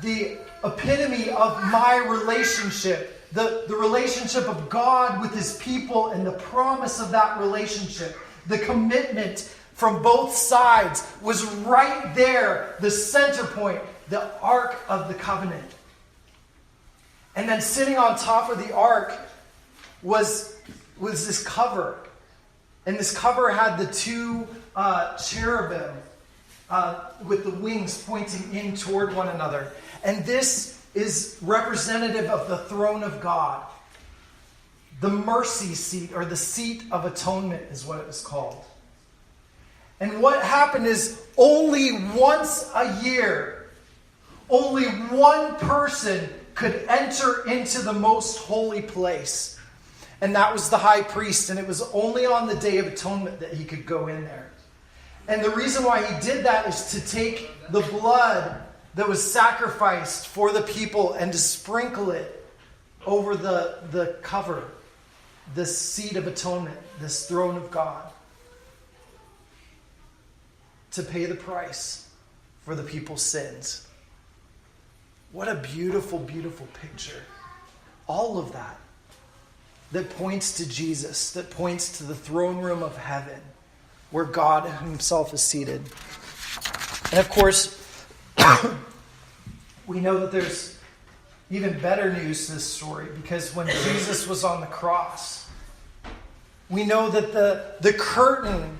the epitome of my relationship, the relationship of God with his people and the promise of that relationship, the commitment from both sides was right there, the center point, the Ark of the Covenant. And then sitting on top of the Ark was this cover. And this cover had the two cherubim with the wings pointing in toward one another. And this is representative of the throne of God. The mercy seat, or the seat of atonement is what it was called. And what happened is only once a year, only one person could enter into the most holy place. And that was the high priest. And it was only on the Day of Atonement that he could go in there. And the reason why he did that is to take the blood that was sacrificed for the people and to sprinkle it over the cover, this seat of atonement, this throne of God, to pay the price for the people's sins. What a beautiful, beautiful picture. All of that points to Jesus, that points to the throne room of heaven, where God himself is seated. And of course, we know that there's even better news to this story, because when Jesus was on the cross, we know that the curtain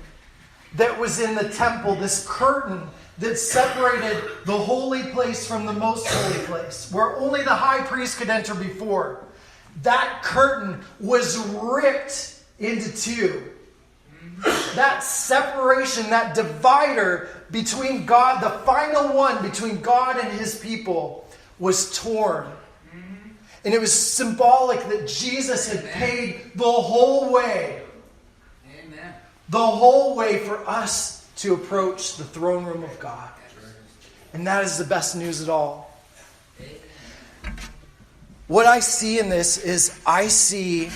that was in the temple, this curtain that separated the holy place from the most holy place, where only the high priest could enter before, that curtain was ripped into two. That separation, that divider between God, the final one between God and his people, was torn. And it was symbolic that Jesus had paid the whole way. Amen. The whole way for us to approach the throne room of God. And that is the best news at all. What I see in this is I see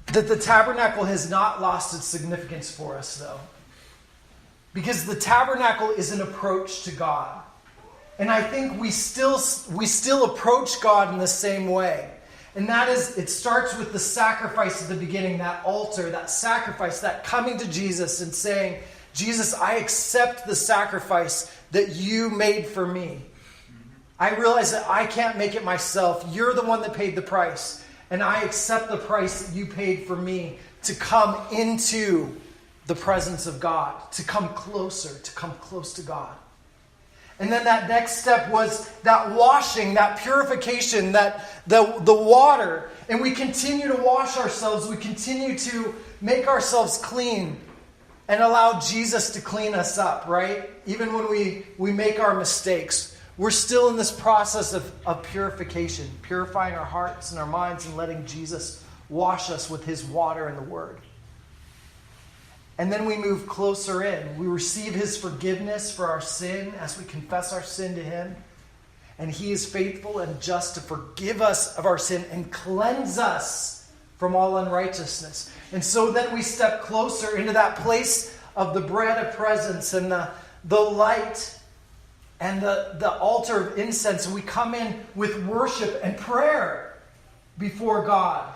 that the tabernacle has not lost its significance for us, though. Because the tabernacle is an approach to God. And I think we still approach God in the same way. And that is, it starts with the sacrifice at the beginning, that altar, that sacrifice, that coming to Jesus and saying, Jesus, I accept the sacrifice that you made for me. I realize that I can't make it myself. You're the one that paid the price. And I accept the price that you paid for me to come into the presence of God, to come closer, to come close to God. And then that next step was that washing, that purification, that the water. And we continue to wash ourselves. We continue to make ourselves clean and allow Jesus to clean us up, right? Even when we make our mistakes, we're still in this process of purification, purifying our hearts and our minds and letting Jesus wash us with his water and the word. And then we move closer in. We receive his forgiveness for our sin as we confess our sin to him. And he is faithful and just to forgive us of our sin and cleanse us from all unrighteousness. And so then we step closer into that place of the bread of presence and the light and the altar of incense. And we come in with worship and prayer before God.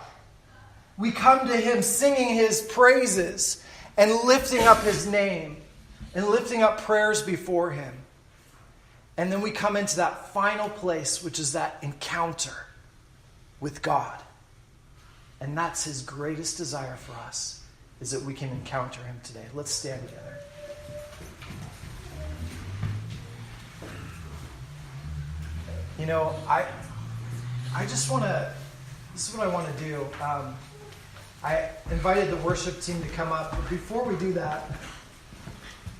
We come to him singing his praises and lifting up his name and lifting up prayers before him. And then we come into that final place, which is that encounter with God. And that's his greatest desire for us, is that we can encounter him today. Let's stand together. You know, I just want to, this is what I want to do. I invited the worship team to come up. But before we do that,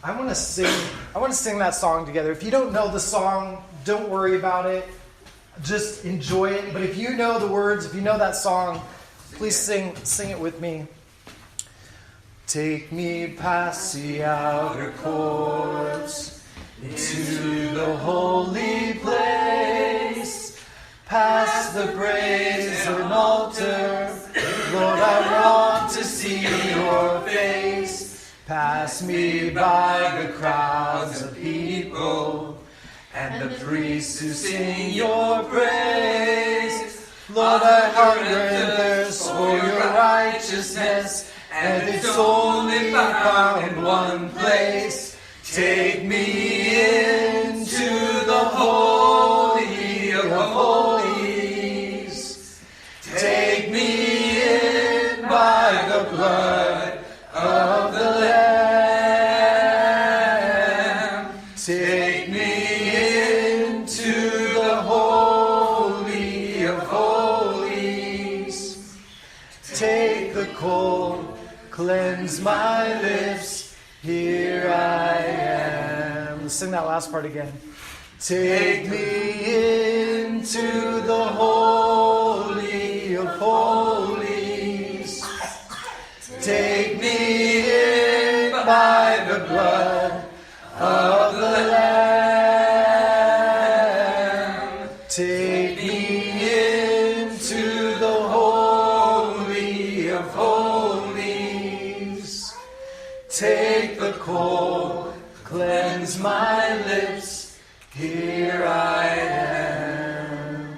I want to sing that song together. If you don't know the song, don't worry about it. Just enjoy it. But if you know the words, if you know that song, please sing it with me. Take me past the outer courts into the holy place, past the brazen altar. Lord, I want to see your face. Pass me by the crowds of people and the priests who sing your praise. Lord, I hunger and thirst for your righteousness, and it's only found in one place. Take me into the Holy of Holies. Take me in by the blood of the Lamb. Take me into the Holy of Holies. Take the coal, cleanse my lips. Here I am. Let's sing that last part again. Take me into the Holy of Holies. Take me in by the blood of the Lamb. Take me into the Holy of Holies. Take the coal, cleanse my lips, here I am.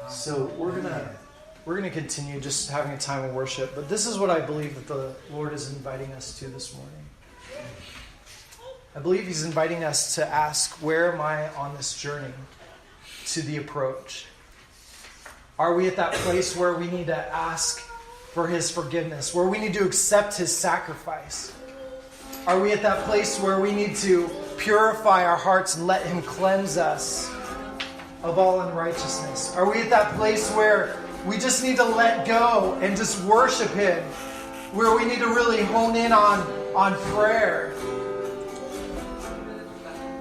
So we're gonna continue just having a time of worship, but this is what I believe that the Lord is inviting us to this morning. I believe He's inviting us to ask, where am I on this journey to the approach? Are we at that place where we need to ask for His forgiveness, where we need to accept His sacrifice? Are we at that place where we need to purify our hearts and let Him cleanse us of all unrighteousness? Are we at that place where we just need to let go and just worship Him, where we need to really hone in on prayer?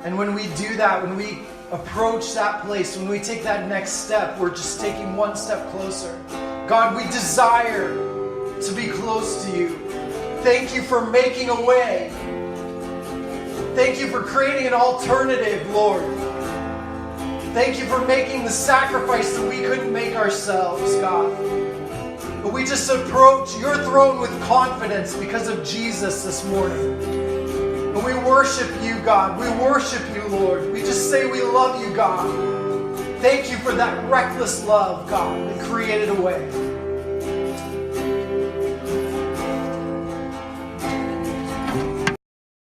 And when we do that, when we approach that place, when we take that next step, we're just taking one step closer. God, we desire to be close to you. Thank you for making a way. Thank you for creating an alternative, Lord. Thank you for making the sacrifice that we couldn't make ourselves, God. But we just approach your throne with confidence because of Jesus this morning. And we worship you, God. We worship you, Lord. We just say we love you, God. Thank you for that reckless love, God, that created a way.